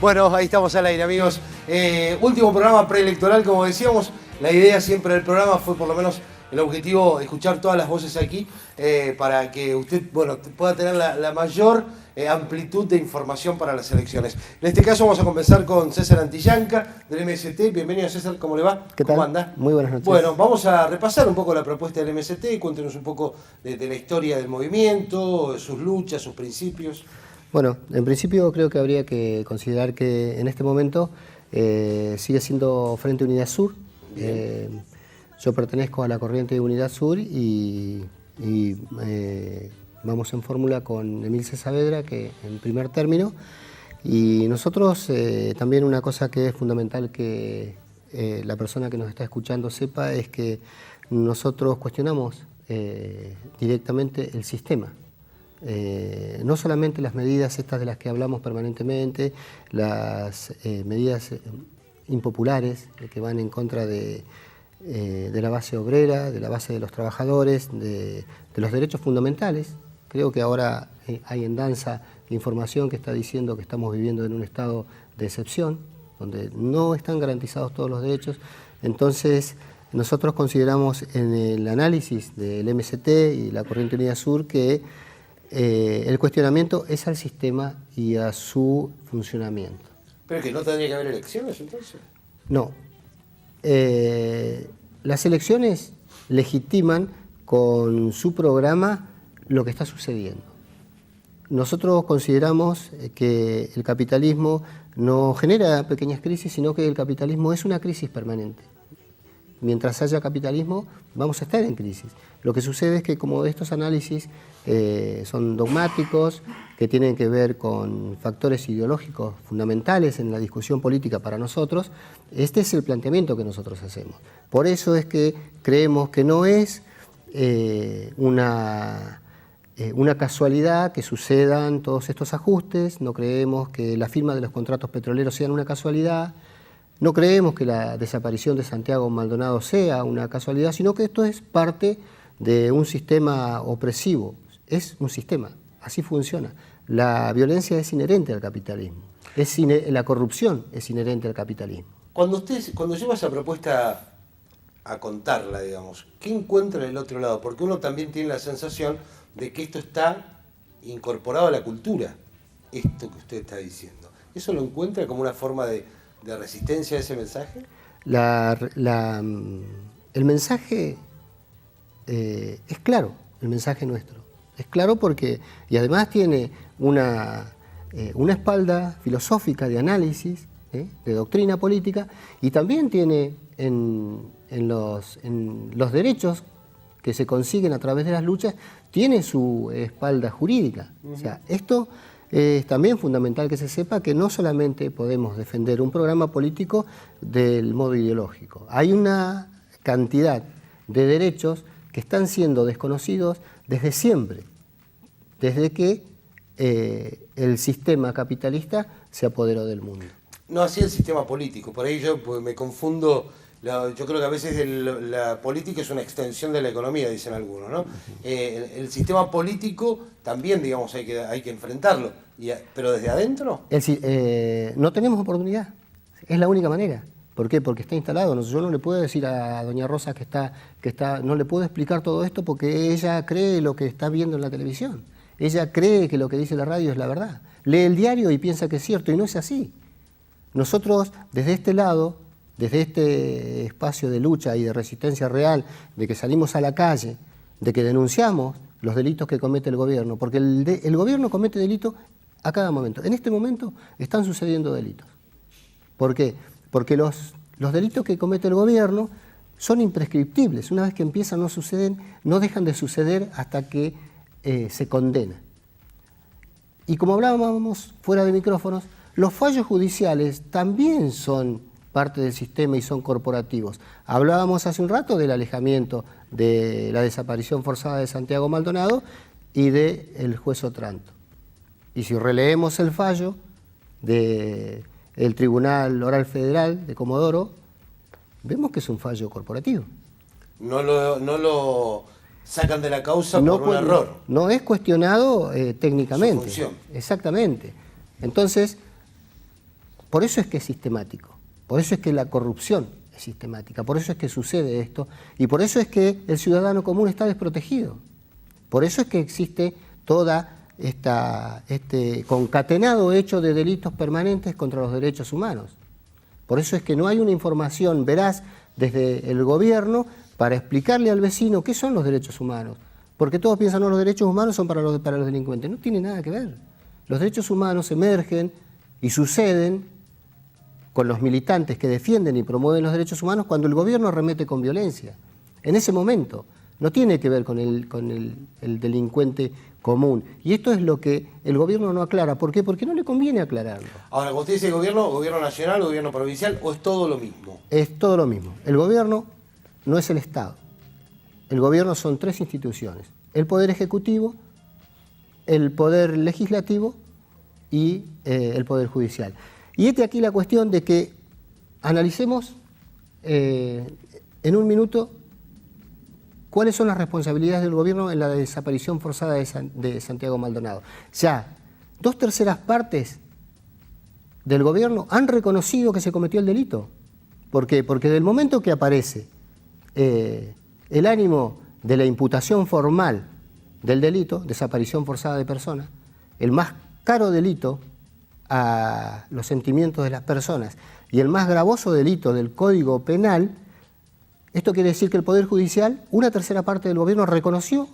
Bueno, ahí estamos al aire, amigos. Último programa preelectoral, como decíamos. La idea siempre del programa fue, por lo menos, el objetivo, escuchar todas las voces aquí para que usted, bueno, pueda tener la mayor amplitud de información para las elecciones. En este caso vamos a comenzar con César Antillanca, del MST. Bienvenido, César, ¿cómo le va? ¿Qué tal? ¿Cómo anda? Muy buenas noches. Bueno, vamos a repasar un poco la propuesta del MST. Cuéntenos un poco de la historia del movimiento, sus luchas, sus principios. Bueno, en principio creo que habría que considerar que en este momento sigue siendo Frente Unidad Sur. Yo pertenezco a la corriente de Unidad Sur y vamos en fórmula con Emilce Saavedra, que en primer término. Y nosotros también una cosa que es fundamental que la persona que nos está escuchando sepa es que nosotros cuestionamos directamente el sistema. No solamente las medidas estas de las que hablamos permanentemente, las medidas impopulares que van en contra de la base obrera, de la base de los trabajadores, de los derechos fundamentales. Creo que ahora hay en danza información que está diciendo que estamos viviendo en un estado de excepción, donde no están garantizados todos los derechos. Entonces, nosotros consideramos en el análisis del MST y la Corriente Unidad Sur que el cuestionamiento es al sistema y a su funcionamiento. ¿Pero que no tendría que haber elecciones entonces? No. Las elecciones legitiman con su programa lo que está sucediendo. Nosotros consideramos que el capitalismo no genera pequeñas crisis, sino que el capitalismo es una crisis permanente. Mientras haya capitalismo, vamos a estar en crisis. Lo que sucede es que como estos análisis son dogmáticos, que tienen que ver con factores ideológicos fundamentales en la discusión política para nosotros, este es el planteamiento que nosotros hacemos. Por eso es que creemos que no es una casualidad que sucedan todos estos ajustes, no creemos que la firma de los contratos petroleros sean una casualidad, no creemos que la desaparición de Santiago Maldonado sea una casualidad, sino que esto es parte de un sistema opresivo. Es un sistema, así funciona. La violencia es inherente al capitalismo, la corrupción es inherente al capitalismo. Cuando lleva esa propuesta a contarla, digamos, ¿qué encuentra del otro lado? Porque uno también tiene la sensación de que esto está incorporado a la cultura, esto que usted está diciendo. ¿Eso lo encuentra como una forma de resistencia a ese mensaje? El mensaje es claro, el mensaje nuestro. Es claro porque, y además tiene una espalda filosófica de análisis, de doctrina política, y también tiene en los derechos que se consiguen a través de las luchas, tiene su espalda jurídica. O sea, esto es también fundamental que se sepa que no solamente podemos defender un programa político del modo ideológico. Hay una cantidad de derechos que están siendo desconocidos desde siempre, desde que el sistema capitalista se apoderó del mundo. No así el sistema político, por ahí yo me confundo. Yo creo que a veces la política es una extensión de la economía, dicen algunos, ¿no? El sistema político también, digamos, hay que enfrentarlo, pero desde adentro. No tenemos oportunidad, es la única manera. ¿Por qué? Porque está instalado. Yo no le puedo decir a doña Rosa que está, no le puedo explicar todo esto porque ella cree lo que está viendo en la televisión. Ella cree que lo que dice la radio es la verdad. Lee el diario y piensa que es cierto y no es así. Nosotros, desde este lado, desde este espacio de lucha y de resistencia real, de que salimos a la calle, de que denunciamos los delitos que comete el gobierno, porque el gobierno comete delitos a cada momento. En este momento están sucediendo delitos. ¿Por qué? Porque los delitos que comete el gobierno son imprescriptibles. Una vez que empiezan no dejan de suceder hasta que se condena. Y como hablábamos fuera de micrófonos, los fallos judiciales también son parte del sistema y son corporativos. Hablábamos hace un rato del alejamiento de la desaparición forzada de Santiago Maldonado y del juez Otranto. Y si releemos el fallo del Tribunal Oral Federal de Comodoro, vemos que es un fallo corporativo. No lo sacan de la causa por un error. No es cuestionado técnicamente. Su función. Exactamente. Entonces, Por eso es que es sistemático, por eso es que la corrupción es sistemática, por eso es que sucede esto y por eso es que el ciudadano común está desprotegido. Por eso es que existe toda este concatenado hecho de delitos permanentes contra los derechos humanos. Por eso es que no hay una información veraz desde el gobierno para explicarle al vecino qué son los derechos humanos. Porque todos piensan, no, los derechos humanos son para los delincuentes. No tiene nada que ver. Los derechos humanos emergen y suceden con los militantes que defienden y promueven los derechos humanos cuando el gobierno arremete con violencia. En ese momento. No tiene que ver con el delincuente común. Y esto es lo que el gobierno no aclara. ¿Por qué? Porque no le conviene aclararlo. Ahora, cuando usted dice gobierno nacional, gobierno provincial, ¿o es todo lo mismo? Es todo lo mismo. El gobierno no es el Estado. El gobierno son tres instituciones. El Poder Ejecutivo, el Poder Legislativo y el Poder Judicial. Y aquí la cuestión de que analicemos en un minuto cuáles son las responsabilidades del gobierno en la desaparición forzada de Santiago Maldonado. Ya 2/3 partes del gobierno han reconocido que se cometió el delito. ¿Por qué? Porque del momento que aparece el ánimo de la imputación formal del delito, desaparición forzada de personas, el más caro delito a los sentimientos de las personas y el más gravoso delito del Código Penal, esto quiere decir que el Poder Judicial, 1/3 parte del gobierno reconoció,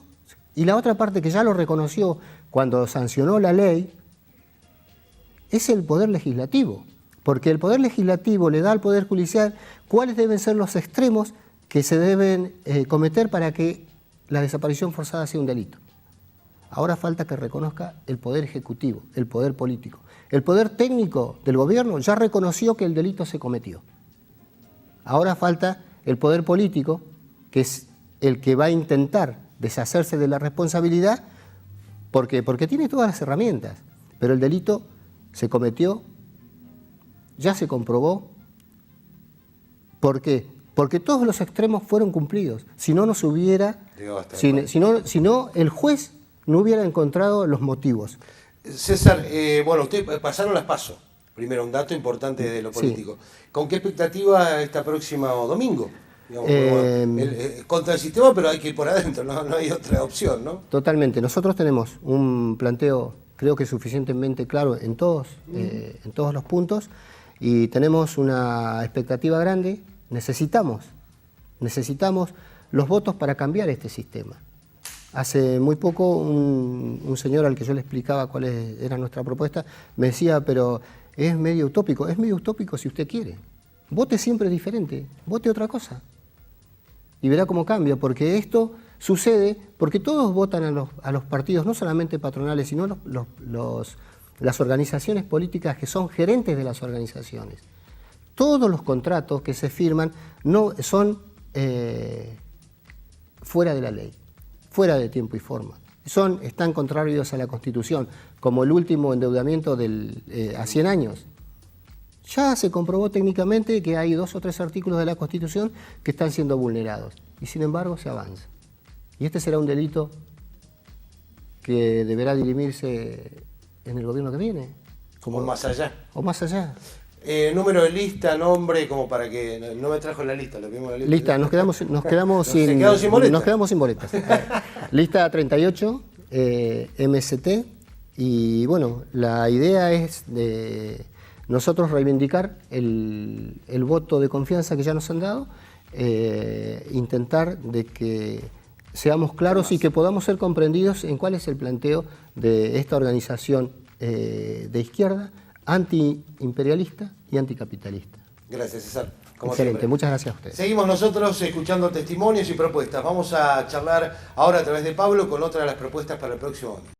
y la otra parte que ya lo reconoció cuando sancionó la ley, es el Poder Legislativo. Porque el Poder Legislativo le da al Poder Judicial cuáles deben ser los extremos que se deben cometer para que la desaparición forzada sea un delito. Ahora falta que reconozca el Poder Ejecutivo, el Poder Político. El Poder Técnico del gobierno ya reconoció que el delito se cometió. Ahora falta el Poder Político, que es el que va a intentar deshacerse de la responsabilidad. ¿Por qué? Porque tiene todas las herramientas, pero el delito se cometió, ya se comprobó. ¿Por qué? Porque todos los extremos fueron cumplidos. Si no, si no, el juez no hubiera encontrado los motivos. César, bueno, ustedes pasaron las PASO. Primero, un dato importante de lo político. Sí. ¿Con qué expectativa este próximo domingo? Digamos, contra el sistema, pero hay que ir por adentro, no hay otra opción, ¿no? Totalmente. Nosotros tenemos un planteo, creo que suficientemente claro en todos los puntos, y tenemos una expectativa grande. Necesitamos los votos para cambiar este sistema. Hace muy poco un señor al que yo le explicaba cuál era nuestra propuesta me decía, pero es medio utópico. Es medio utópico si usted quiere. Vote siempre diferente, vote otra cosa. Y verá cómo cambia, porque esto sucede porque todos votan a los partidos, no solamente patronales, sino las organizaciones políticas que son gerentes de las organizaciones. Todos los contratos que se firman no son fuera de la ley, fuera de tiempo y forma. Están contrarios a la Constitución, como el último endeudamiento a 100 años. Ya se comprobó técnicamente que hay 2 o 3 artículos de la Constitución que están siendo vulnerados, y sin embargo se avanza. Y este será un delito que deberá dirimirse en el gobierno que viene. O más allá. O más allá. Número de lista, nombre, como para que no me trajo la lista, lo vimos la lista. Lista, nos quedamos sin boletas. Nos quedamos sin boletas. Lista 38, MST, y bueno, la idea es de nosotros reivindicar el voto de confianza que ya nos han dado, intentar de que seamos claros y que podamos ser comprendidos en cuál es el planteo de esta organización de izquierda, antiimperialista y anticapitalista. Gracias, César. Como excelente, siempre. Muchas gracias a ustedes. Seguimos nosotros escuchando testimonios y propuestas. Vamos a charlar ahora a través de Pablo con otra de las propuestas para el próximo año.